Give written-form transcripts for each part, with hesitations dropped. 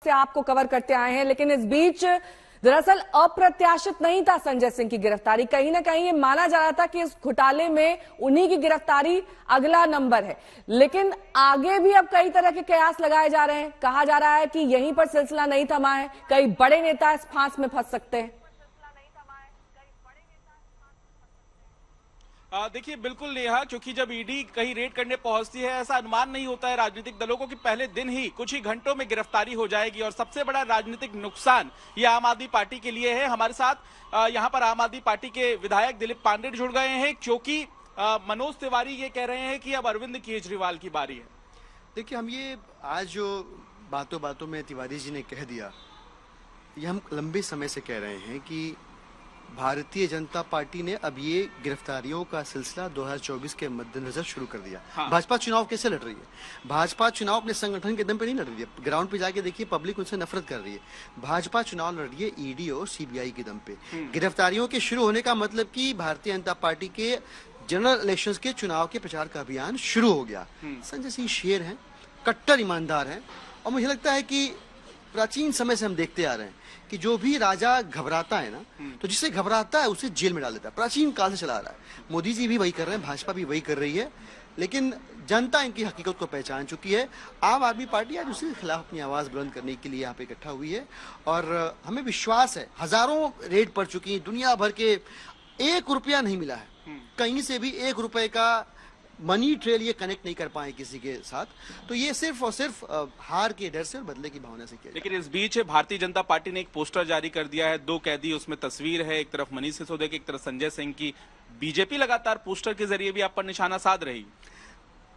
से आपको कवर करते आए हैं, लेकिन इस बीच दरअसल अप्रत्याशित नहीं था संजय सिंह की गिरफ्तारी। कहीं ना कहीं ये माना जा रहा था कि इस घोटाले में उन्हीं की गिरफ्तारी अगला नंबर है, लेकिन आगे भी अब कई तरह के कयास लगाए जा रहे हैं। कहा जा रहा है कि यहीं पर सिलसिला नहीं थमा है, कई बड़े नेता इस फांस में फंस सकते हैं। देखिए बिल्कुल नेहा, क्योंकि जब ईडी कहीं रेड करने पहुंचती है ऐसा अनुमान नहीं होता है राजनीतिक दलों को कि पहले दिन ही कुछ ही घंटों में गिरफ्तारी हो जाएगी। और सबसे बड़ा राजनीतिक नुकसान ये आम आदमी पार्टी के लिए है। हमारे साथ यहाँ पर आम आदमी पार्टी के विधायक दिलीप पांडेय जुड़ गए हैं, क्योंकि मनोज तिवारी ये कह रहे हैं कि अब अरविंद केजरीवाल की बारी है। देखिए, हम ये आज जो बातों बातों में तिवारी जी ने कह दिया, ये हम लंबे समय से कह रहे हैं कि भारतीय जनता पार्टी ने अब ये गिरफ्तारियों का सिलसिला 2024 के मद्देनजर शुरू कर दिया। हाँ। भाजपा चुनाव कैसे लड़ रही है? भाजपा चुनाव अपने संगठन के दम पे नहीं लड़ रही है। ग्राउंड पे जाके देखिए, पब्लिक उनसे नफरत कर रही है। भाजपा चुनाव लड़ रही है ईडी और सीबीआई के दम पे। गिरफ्तारियों के शुरू होने का मतलब कि भारतीय जनता पार्टी के जनरल इलेक्शंस के चुनाव के प्रचार का अभियान शुरू हो गया। संजय सिंह शेर हैं, कट्टर ईमानदार हैं, और मुझे लगता है कि प्राचीन समय से हम देखते आ रहे हैं कि जो भी राजा घबराता है ना, तो जिसे घबराता है उसे जेल में डाल देता है। प्राचीन काल से चला आ रहा है। मोदी जी भी वही कर रहे हैं, भाजपा भी वही कर रही है, लेकिन जनता इनकी हकीकत को पहचान चुकी है। आम आदमी पार्टी आज उसके खिलाफ अपनी आवाज बुलंद करने के लिए यहाँ पे इकट्ठा हुई है, और हमें विश्वास है, हजारों रेड पड़ चुकी है, दुनिया भर के, 1 रुपया नहीं मिला है कहीं से भी। 1 रुपए का मनी ट्रेल ये कनेक्ट नहीं कर पाए किसी के साथ। तो ये सिर्फ और सिर्फ हार के डर से और बदले की भावना से किया। लेकिन इस बीच भारतीय जनता पार्टी ने एक पोस्टर जारी कर दिया है, 2 कैदी, उसमें तस्वीर है, एक तरफ मनीष सिसोदिया की, एक तरफ संजय सिंह की। बीजेपी लगातार पोस्टर के जरिए भी आप पर निशाना साध रही।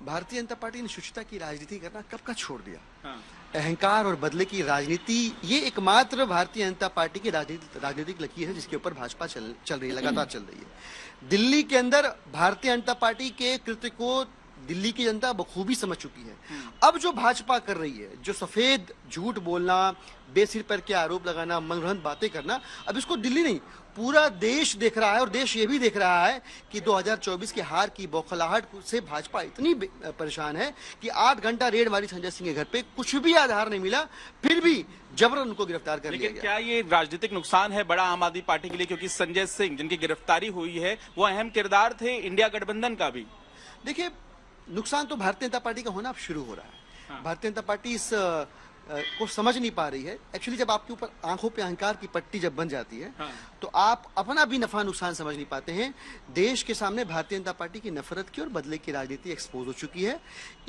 भारतीय जनता पार्टी ने शुचिता की राजनीति करना कब का छोड़ दिया। हाँ। अहंकार और बदले की राजनीति, ये एकमात्र भारतीय जनता पार्टी की राजनीतिक लकीर है जिसके ऊपर भाजपा चल रही है, लगातार चल रही है। दिल्ली के अंदर भारतीय जनता पार्टी के कृत्य को दिल्ली की जनता बखूबी समझ चुकी है। अब जो भाजपा कर रही है, जो सफेद झूठ बोलना, बेसिर पर के आरोप लगाना, मनगढ़ंत बातें करना, अब इसको दिल्ली नहीं पूरा देश देख रहा है। और देश ये भी देख रहा है कि 2024 के हार की बौखलाहट से भाजपा इतनी परेशान है कि 8 घंटा रेड मारी संजय सिंह के घर पे, कुछ भी आधार नहीं मिला, फिर भी जबरन उनको गिरफ्तार कर लिया गया। लेकिन क्या ये राजनीतिक नुकसान है बड़ा आम आदमी पार्टी के लिए? क्योंकि संजय सिंह जिनकी गिरफ्तारी हुई है वो अहम किरदार थे इंडिया गठबंधन का भी। देखिए, नुकसान तो भारतीय जनता पार्टी का होना अब शुरू हो रहा है। हाँ। भारतीय जनता पार्टी इस को समझ नहीं पा रही है। एक्चुअली जब आपके ऊपर आंखों पे अहंकार की पट्टी जब बन जाती है, हाँ, तो आप अपना भी नफा नुकसान समझ नहीं पाते हैं। देश के सामने भारतीय जनता पार्टी की नफरत की और बदले की राजनीति एक्सपोज हो चुकी है।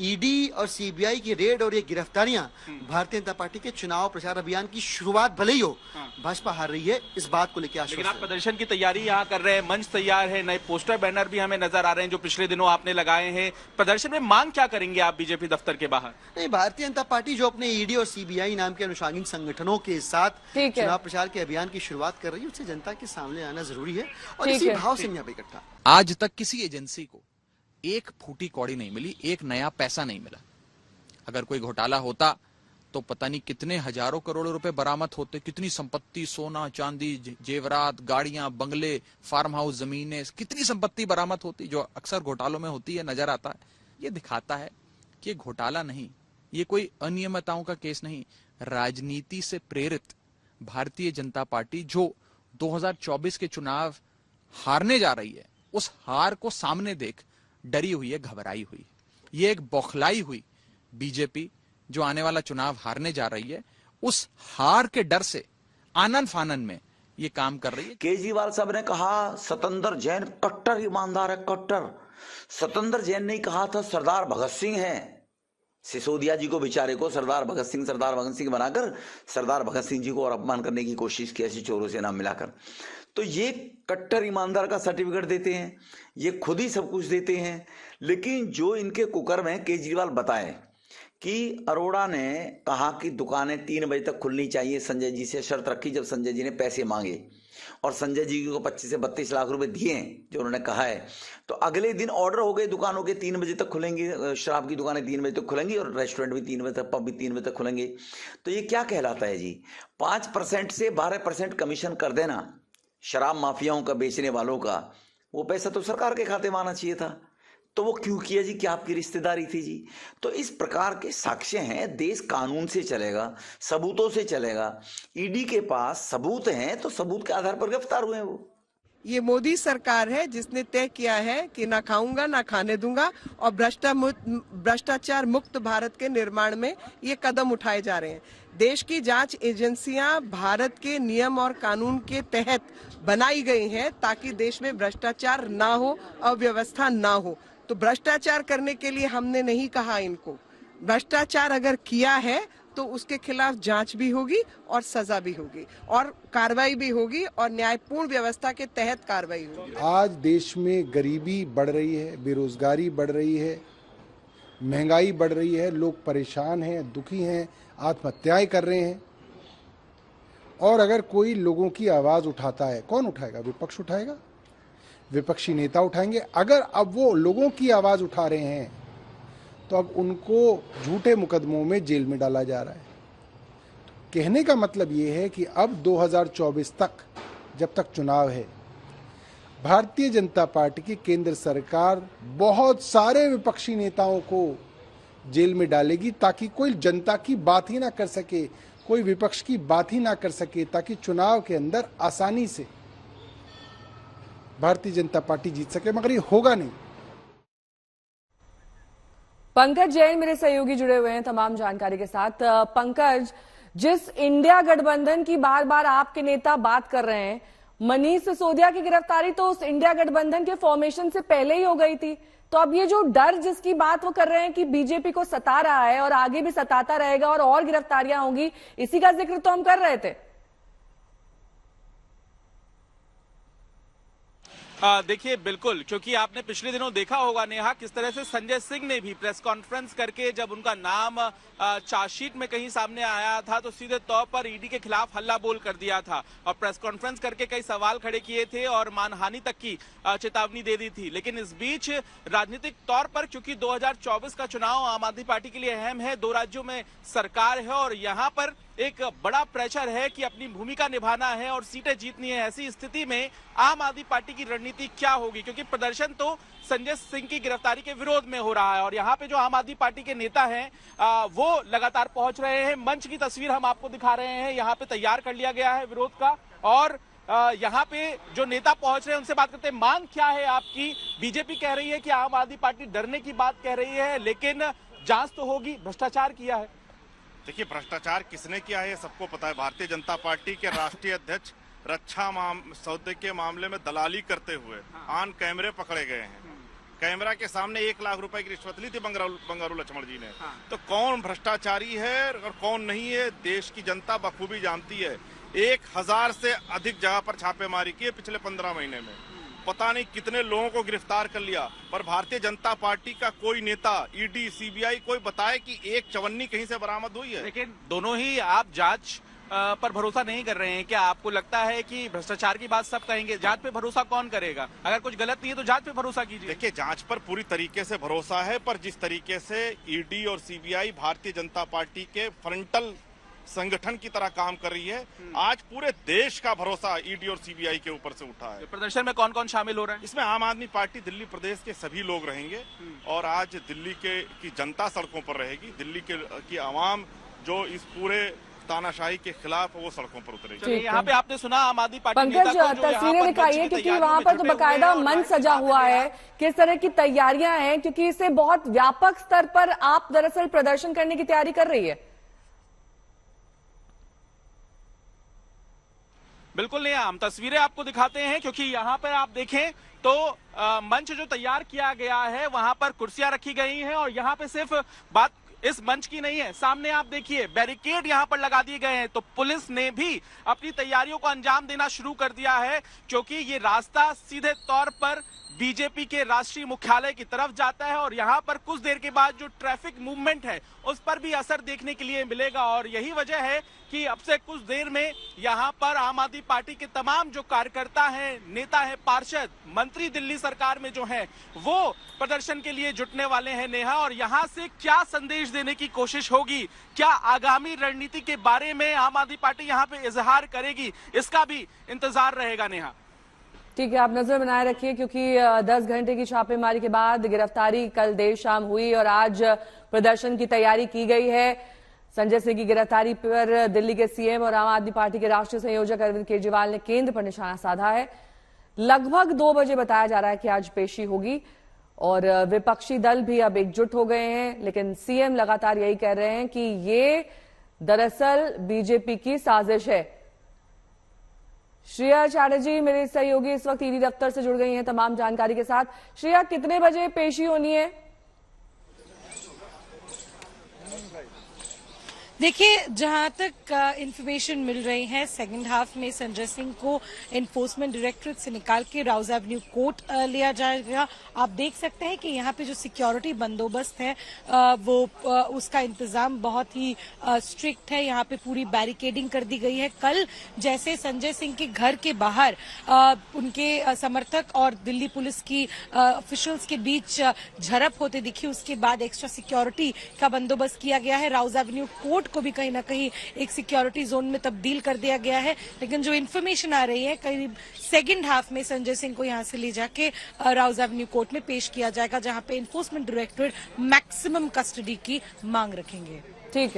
ईडी और सीबीआई की रेड और ये गिरफ्तारियां भारतीय जनता पार्टी के चुनाव प्रचार अभियान की शुरुआत भले ही हो, हाँ, भाजपा हार रही है, इस बात को लेकर आश्वस्त। लेकिन आप प्रदर्शन की तैयारी यहाँ कर रहे हैं, मंच तैयार है, नए पोस्टर बैनर भी हमें नजर आ रहे हैं जो पिछले दिनों आपने लगाए हैं। प्रदर्शन में मांग क्या करेंगे आप बीजेपी दफ्तर के बाहर? नहीं, भारतीय जनता पार्टी जो अपने ईडी और सीबीआई नाम के अनुषंगिक संगठनों के साथ चुनाव प्रचार के अभियान की शुरुआत कर रही है, उससे जनता के सामने आना जरूरी है, और इसी भाव से यहाँ पे इकट्ठा। आज तक किसी एजेंसी को एक फूटी कौड़ी नहीं मिली, एक नया पैसा नहीं मिला। अगर कोई घोटाला होता तो पता नहीं कितने हजारों करोड़ रुपए बरामद होते, कितनी संपत्ति, सोना चांदी, जेवरात, गाड़ियां, बंगले, फार्म हाउस, जमीनें, कितनी संपत्ति बरामद होती, जो अक्सर घोटालों में होती है, नजर आता है। ये दिखाता है कि ये घोटाला नहीं, ये कोई अनियमितताओं का केस नहीं, राजनीति से प्रेरित भारतीय जनता पार्टी जो 2024 के चुनाव हारने जा रही है, उस हार को सामने देख डरी हुई है, घबराई हुई है। ये एक बौखलाई हुई बीजेपी जो आने वाला चुनाव हारने जा रही है, उस हार के डर से आनन फानन में ये काम कर रही है। केजरीवाल साहब ने कहा सत्येंद्र जैन कट्टर ईमानदार है, कट्टर। सत्येंद्र जैन ने कहा था सरदार भगत सिंह है। सिसोदिया जी को बेचारे को सरदार भगत सिंह बनाकर सरदार भगत सिंह जी को और अपमान करने की कोशिश की, ऐसे चोरों से नाम मिलाकर। तो ये कट्टर ईमानदार का सर्टिफिकेट देते हैं, ये खुद ही सब कुछ देते हैं। लेकिन जो इनके कुकर्म है, केजरीवाल बताए कि अरोड़ा ने कहा कि दुकानें 3 बजे तक खुलनी चाहिए, संजय जी से शर्त रखी जब संजय जी ने पैसे मांगे, और संजय जी को 25 से 32 लाख रुपए दिए जो उन्होंने कहा है। तो अगले दिन ऑर्डर हो गए दुकानों के 3 बजे तक खुलेंगी, शराब की दुकानें 3 बजे तक खुलेंगी, और रेस्टोरेंट भी 3 बजे तक, पब भी 3 बजे तक खुलेंगे। तो ये क्या कहलाता है जी? 5% से 12% कमीशन कर देना शराब माफियाओं का, बेचने वालों का, वो पैसा तो सरकार के खाते में आना चाहिए था। तो वो क्यों किया जी? क्या आपकी रिश्तेदारी थी जी? तो इस प्रकार के साक्ष्य हैं। देश कानून से चलेगा, सबूतों से चलेगा। ईडी के पास सबूत हैं तो सबूत के आधार पर गिरफ्तार हुए हैं वो। ये मोदी सरकार है जिसने तय किया है कि ना खाऊंगा ना खाने दूंगा, और भ्रष्टाचार मुक्त भारत के निर्माण में ये कदम उठाए जा रहे हैं। देश की जांच एजेंसियां भारत के नियम और कानून के तहत बनाई गई हैं ताकि देश में भ्रष्टाचार ना हो, अव्यवस्था ना हो। तो भ्रष्टाचार करने के लिए हमने नहीं कहा इनको। भ्रष्टाचार अगर किया है तो उसके खिलाफ जांच भी होगी और सजा भी होगी और कार्रवाई भी होगी और न्यायपूर्ण व्यवस्था के तहत कार्रवाई होगी। आज देश में गरीबी बढ़ रही है, बेरोजगारी बढ़ रही है, महंगाई बढ़ रही है, लोग परेशान हैं, दुखी हैं, आत्महत्याएं कर रहे हैं। और अगर कोई लोगों की आवाज उठाता है, कौन उठाएगा? विपक्ष उठाएगा, विपक्षी नेता उठाएंगे। अगर अब वो लोगों की आवाज उठा रहे हैं तो अब उनको झूठे मुकदमों में जेल में डाला जा रहा है। तो कहने का मतलब ये है कि अब 2024 तक, जब तक चुनाव है, भारतीय जनता पार्टी की केंद्र सरकार बहुत सारे विपक्षी नेताओं को जेल में डालेगी ताकि कोई जनता की बात ही ना कर सके, कोई विपक्ष की बात ही ना कर सके, ताकि चुनाव के अंदर आसानी से भारतीय जनता पार्टी जीत सके। मगर ये होगा नहीं। पंकज जैन मेरे सहयोगी जुड़े हुए हैं तमाम जानकारी के साथ। पंकज, जिस इंडिया गठबंधन की बार बार आपके नेता बात कर रहे हैं, मनीष सिसोदिया की गिरफ्तारी तो उस इंडिया गठबंधन के फॉर्मेशन से पहले ही हो गई थी। तो अब ये जो डर जिसकी बात वो कर रहे हैं कि बीजेपी को सता रहा है और आगे भी सताता रहेगा और गिरफ्तारियां होंगी, इसी का जिक्र तो हम कर रहे थे। देखिए बिल्कुल, क्योंकि आपने पिछले दिनों देखा होगा नेहा, किस तरह से संजय सिंह ने भी प्रेस कॉन्फ्रेंस करके जब उनका नाम चार्जशीट में कहीं सामने आया था तो सीधे तौर पर ईडी के खिलाफ हल्ला बोल कर दिया था और प्रेस कॉन्फ्रेंस करके कई सवाल खड़े किए थे और मानहानि तक की चेतावनी दे दी थी। लेकिन इस बीच राजनीतिक तौर पर क्योंकि 2024 का चुनाव आम आदमी पार्टी के लिए अहम है, 2 राज्यों में सरकार है और यहाँ पर एक बड़ा प्रेशर है कि अपनी भूमिका निभाना है और सीटें जीतनी है। ऐसी स्थिति में आम आदमी पार्टी की रणनीति क्या होगी? क्योंकि प्रदर्शन तो संजय सिंह की गिरफ्तारी के विरोध में हो रहा है और यहाँ पे जो आम आदमी पार्टी के नेता हैं वो लगातार पहुंच रहे हैं। मंच की तस्वीर हम आपको दिखा रहे हैं, यहाँ पे तैयार कर लिया गया है विरोध का और यहाँ पे जो नेता पहुंच रहे हैं उनसे बात करते हैं। मांग क्या है आपकी? बीजेपी कह रही है कि आम आदमी पार्टी डरने की बात कह रही है, लेकिन जांच तो होगी, भ्रष्टाचार किया है। देखिए, भ्रष्टाचार किसने किया है ये सबको पता है। भारतीय जनता पार्टी के राष्ट्रीय अध्यक्ष रक्षा सौदे के मामले में दलाली करते हुए ऑन कैमरे पकड़े गए हैं। कैमरा के सामने 1 लाख रुपए की रिश्वत ली थी बंगारू लक्ष्मण जी ने। तो कौन भ्रष्टाचारी है और कौन नहीं है, देश की जनता बखूबी जानती है। 1000 से अधिक जगह पर छापेमारी की है पिछले 15 महीने में। पता नहीं कितने लोगों को गिरफ्तार कर लिया, पर भारतीय जनता पार्टी का कोई नेता, ईडी, सीबीआई, कोई बताए कि एक चवन्नी कहीं से बरामद हुई है। लेकिन दोनों ही आप जांच पर भरोसा नहीं कर रहे हैं। क्या आपको लगता है कि भ्रष्टाचार की बात सब कहेंगे, जांच पे भरोसा कौन करेगा? अगर कुछ गलत नहीं है तो जांच पे भरोसा कीजिए। देखिए, जांच पर पूरी तरीके से भरोसा है, पर जिस तरीके से ईडी और सीबीआई भारतीय जनता पार्टी के फ्रंटल संगठन की तरह काम कर रही है, आज पूरे देश का भरोसा ईडी और सीबीआई के ऊपर से उठा है। प्रदर्शन में कौन कौन शामिल हो रहा है? इसमें आम आदमी पार्टी दिल्ली प्रदेश के सभी लोग रहेंगे और आज दिल्ली की जनता सड़कों पर रहेगी। दिल्ली की आवाम जो इस पूरे तानाशाही के खिलाफ वो सड़कों पर उतरेगी। यहाँ पे आपने सुना आम आदमी पार्टी पंकज, तस्वीरें दिखाइए क्योंकि वहां पर तो बकायदा मंच सजा हुआ है, किस तरह की तैयारियां हैं, क्योंकि इसे बहुत व्यापक स्तर पर आप दरअसल प्रदर्शन करने की तैयारी कर रही है। बिल्कुल नहीं, हम तस्वीरें आपको दिखाते हैं क्योंकि यहाँ पर आप देखें तो मंच जो तैयार किया गया है वहां पर कुर्सियां रखी गई हैं और यहाँ पे सिर्फ बात इस मंच की नहीं है, सामने आप देखिए बैरिकेड यहाँ पर लगा दिए गए हैं। तो पुलिस ने भी अपनी तैयारियों को अंजाम देना शुरू कर दिया है क्योंकि ये रास्ता सीधे तौर पर बीजेपी के राष्ट्रीय मुख्यालय की तरफ जाता है और यहाँ पर कुछ देर के बाद जो ट्रैफिक मूवमेंट है उस पर भी असर देखने के लिए मिलेगा और यही वजह है कि अब से कुछ देर में यहाँ पर आम आदमी पार्टी के तमाम जो कार्यकर्ता हैं, नेता हैं, पार्षद, मंत्री दिल्ली सरकार में जो हैं, वो प्रदर्शन के लिए जुटने वाले हैं नेहा। और यहाँ से क्या संदेश देने की कोशिश होगी, क्या आगामी रणनीति के बारे में आम आदमी पार्टी यहाँ पे इजहार करेगी, इसका भी इंतजार रहेगा नेहा। ठीक है, आप नजर बनाए रखिए क्योंकि 10 घंटे की छापेमारी के बाद गिरफ्तारी कल देर शाम हुई और आज प्रदर्शन की तैयारी की गई है। संजय सिंह की गिरफ्तारी पर दिल्ली के सीएम और आम आदमी पार्टी के राष्ट्रीय संयोजक अरविंद केजरीवाल ने केंद्र पर निशाना साधा है। लगभग 2 बजे बताया जा रहा है कि आज पेशी होगी और विपक्षी दल भी अब एकजुट हो गए हैं, लेकिन सीएम लगातार यही कह रहे हैं कि ये दरअसल बीजेपी की साजिश है। श्रेया चैटर्जी मेरे सहयोगी इस वक्त ईडी दफ्तर से जुड़ गई हैं तमाम जानकारी के साथ। श्रेया, कितने बजे पेशी होनी है? देखिए, जहां तक इंफॉर्मेशन मिल रही है, सेकंड हाफ में संजय सिंह को एनफोर्समेंट डायरेक्टरेट से निकाल के राउज एवेन्यू कोर्ट लिया जाएगा। आप देख सकते हैं कि यहाँ पे जो सिक्योरिटी बंदोबस्त है वो उसका इंतजाम बहुत ही स्ट्रिक्ट है। यहाँ पे पूरी बैरिकेडिंग कर दी गई है। कल जैसे संजय सिंह के घर के बाहर उनके समर्थक और दिल्ली पुलिस की ऑफिशियल्स के बीच झड़प होते दिखी, उसके बाद एक्स्ट्रा सिक्योरिटी का बंदोबस्त किया गया है। राउज एवेन्यू कोर्ट को भी कहीं ना कहीं एक सिक्योरिटी जोन में तब्दील कर दिया गया है। लेकिन जो इन्फॉर्मेशन आ रही है, करीब सेकंड हाफ में संजय सिंह को यहां से ले जाके राउज एवेन्यू कोर्ट में पेश किया जाएगा, जहां पे एनफोर्समेंट डायरेक्टरेट मैक्सिमम कस्टडी की मांग रखेंगे। ठीक है।